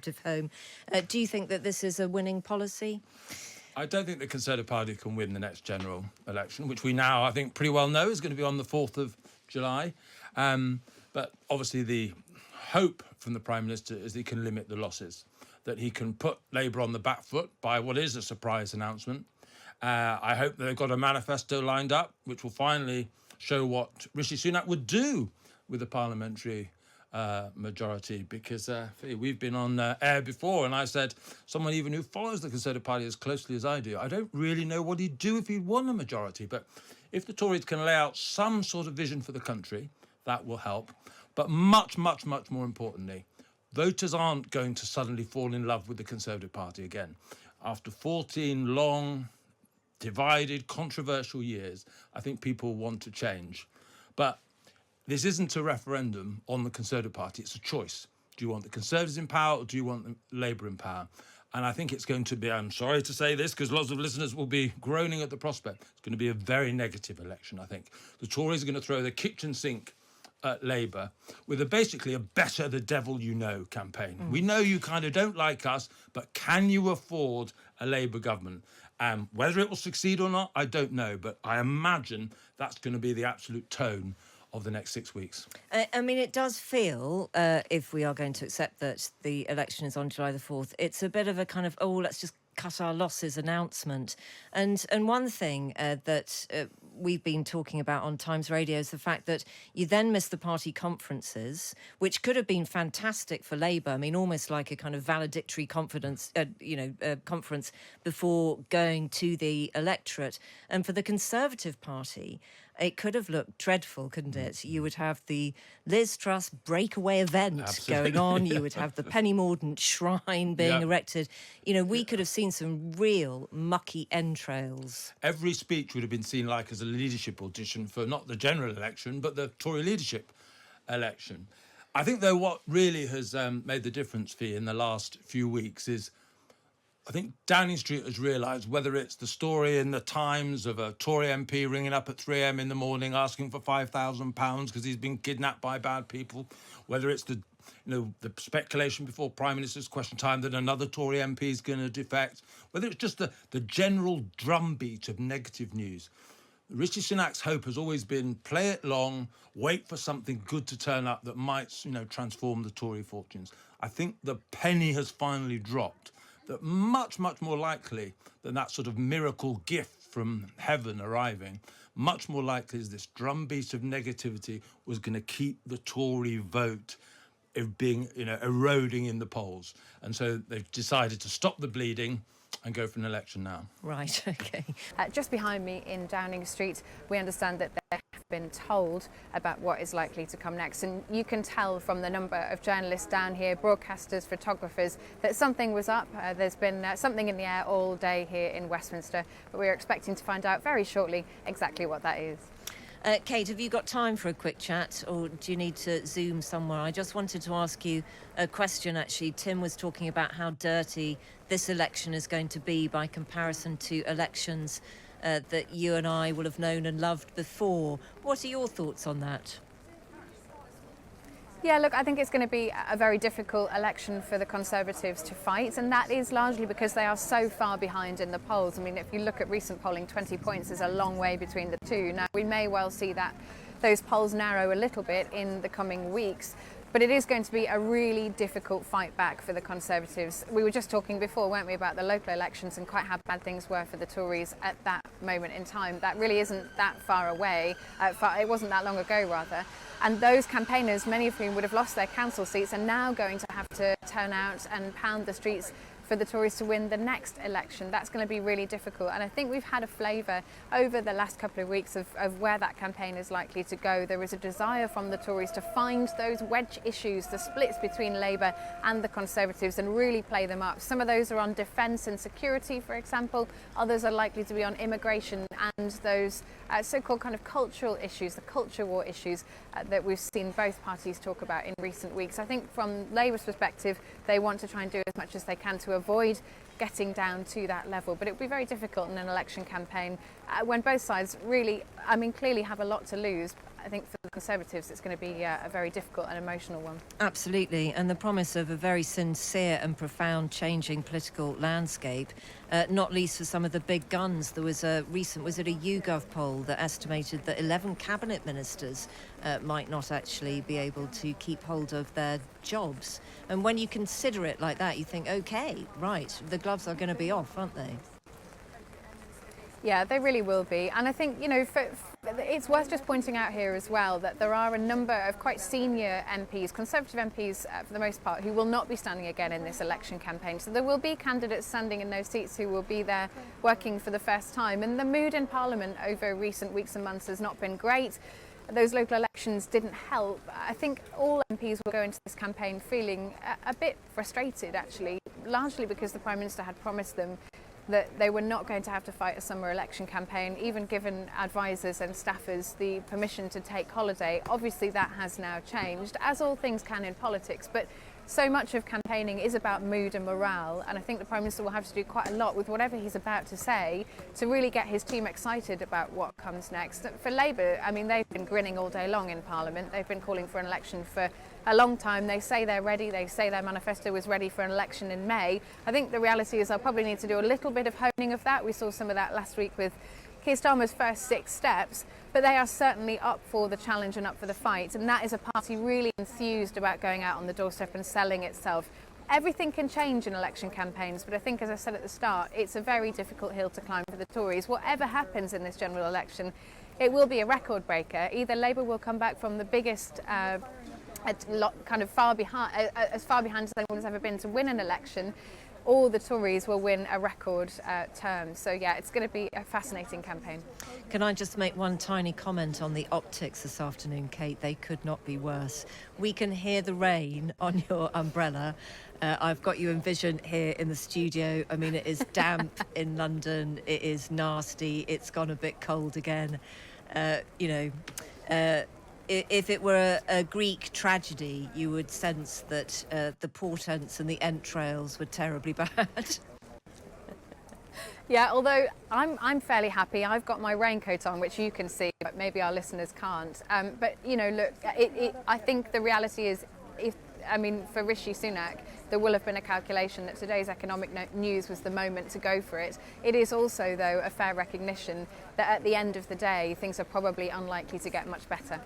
Conservative home. Do you think that this is a winning policy? I don't think the Conservative Party can win the next general election, which we now, I think, pretty well know is going to be on the 4th of July. But obviously the hope from the Prime Minister is that he can limit the losses, that he can put Labour on the back foot by what is a surprise announcement. I hope that they've got a manifesto lined up, which will finally show what Rishi Sunak would do with the parliamentary majority, because we've been on air before and I said, someone even who follows the Conservative Party as closely as I do, I don't really know what he'd do if he won a majority. But if the Tories can lay out some sort of vision for the country, that will help. But much, much, much more importantly, voters aren't going to suddenly fall in love with the Conservative Party again. After 14 long, divided, controversial years, I think people want to change. But this isn't a referendum on the Conservative Party, it's a choice. Do you want the Conservatives in power or do you want the Labour in power? And I think it's going to be, I'm sorry to say this, because lots of listeners will be groaning at the prospect, it's going to be a very negative election, I think. The Tories are going to throw the kitchen sink at Labour with basically a better the devil you know campaign. We know you kind of don't like us, but can you afford a Labour government? Whether it will succeed or not, I don't know, but I imagine that's going to be the absolute tone of the next 6 weeks. I mean, it does feel, if we are going to accept that the election is on July the 4th, it's a bit of a kind of, let's just cut our losses announcement. And one thing that we've been talking about on Times Radio is the fact that you then miss the party conferences, which could have been fantastic for Labour. I mean, almost like a kind of valedictory conference before going to the electorate. And for the Conservative Party, it could have looked dreadful, couldn't it? You would have the Liz Truss breakaway event going on. You would have the Penny Mordaunt shrine being erected. You know, we could have seen some real mucky entrails. Every speech would have been seen like as a leadership audition for not the general election, but the Tory leadership election. I think, though, what really has made the difference for you in the last few weeks is I think Downing Street has realised, whether it's the story in the Times of a Tory MP ringing up at 3 a.m. in the morning asking for £5,000 because he's been kidnapped by bad people, whether it's the speculation before Prime Minister's Question Time that another Tory MP is going to defect, whether it's just the general drumbeat of negative news. Rishi Sunak's hope has always been play it long, wait for something good to turn up that might, transform the Tory fortunes. I think the penny has finally dropped. That much, much more likely than that sort of miracle gift from heaven arriving, much more likely is this drumbeat of negativity was going to keep the Tory vote being, eroding in the polls. And so they've decided to stop the bleeding and go for an election now. Right, OK. Just behind me in Downing Street, we understand that they have been told about what is likely to come next. And you can tell from the number of journalists down here, broadcasters, photographers, that something was up. There's been something in the air all day here in Westminster, but we're expecting to find out very shortly exactly what that is. Kate, have you got time for a quick chat, or do you need to Zoom somewhere? I just wanted to ask you a question, actually. Tim was talking about how dirty this election is going to be by comparison to elections that you and I will have known and loved before. What are your thoughts on that? Yeah, look, I think it's going to be a very difficult election for the Conservatives to fight, and that is largely because they are so far behind in the polls. I mean, if you look at recent polling, 20 points is a long way between the two. Now, we may well see those polls narrow a little bit in the coming weeks, but it is going to be a really difficult fight back for the Conservatives. We were just talking before, weren't we, about the local elections and quite how bad things were for the Tories at that moment in time. That really isn't that far away. It wasn't that long ago, rather. And those campaigners, many of whom would have lost their council seats, are now going to have to turn out and pound the streets for the Tories to win the next election. That's going to be really difficult. And I think we've had a flavour over the last couple of weeks of where that campaign is likely to go. There is a desire from the Tories to find those wedge issues, the splits between Labour and the Conservatives, and really play them up. Some of those are on defence and security, for example. Others are likely to be on immigration and those so-called kind of cultural issues, the culture war issues that we've seen both parties talk about in recent weeks. I think from Labour's perspective, they want to try and do as much as they can to avoid getting down to that level. But it would be very difficult in an election campaign when both sides really, clearly have a lot to lose. I think for the Conservatives it's going to be a very difficult and emotional one. Absolutely, and the promise of a very sincere and profound changing political landscape, not least for some of the big guns. There was a recent, was it a YouGov poll that estimated that 11 cabinet ministers might not actually be able to keep hold of their jobs. And when you consider it like that, you think, okay, right, the gloves are going to be off, aren't they? Yeah, they really will be. And I think, it's worth just pointing out here as well that there are a number of quite senior MPs, Conservative MPs for the most part, who will not be standing again in this election campaign. So there will be candidates standing in those seats who will be there working for the first time. And the mood in Parliament over recent weeks and months has not been great. Those local elections didn't help. I think all MPs will go into this campaign feeling a bit frustrated, actually, largely because the Prime Minister had promised them that they were not going to have to fight a summer election campaign, even given advisors and staffers the permission to take holiday. Obviously that has now changed, as all things can in politics, but so much of campaigning is about mood and morale, and I think the Prime Minister will have to do quite a lot with whatever he's about to say to really get his team excited about what comes next. For Labour, I mean, they've been grinning all day long in Parliament. They've been calling for an election for a long time. They say they're ready. They say their manifesto was ready for an election in May. I think the reality is they'll probably need to do a little bit of honing of that. We saw some of that last week with Keir Starmer's first 6 steps, but they are certainly up for the challenge and up for the fight, and that is a party really enthused about going out on the doorstep and selling itself. Everything can change in election campaigns, but I think, as I said at the start, it's a very difficult hill to climb for the Tories. Whatever happens in this general election, it will be a record breaker. Either Labour will come back from the biggest kind of far behind as anyone's ever been to win an election, or the Tories will win a record term. So yeah, it's going to be a fascinating campaign. Can I just make one tiny comment on the optics this afternoon, Kate? They could not be worse. We can hear the rain on your umbrella. I've got you envisioned here in the studio. I mean, it is damp in London. It is nasty. It's gone a bit cold again. If it were a Greek tragedy, you would sense that the portents and the entrails were terribly bad. Yeah, although I'm fairly happy. I've got my raincoat on, which you can see, but maybe our listeners can't. But look, I think the reality is, for Rishi Sunak, there will have been a calculation that today's economic news was the moment to go for it. It is also, though, a fair recognition that at the end of the day, things are probably unlikely to get much better.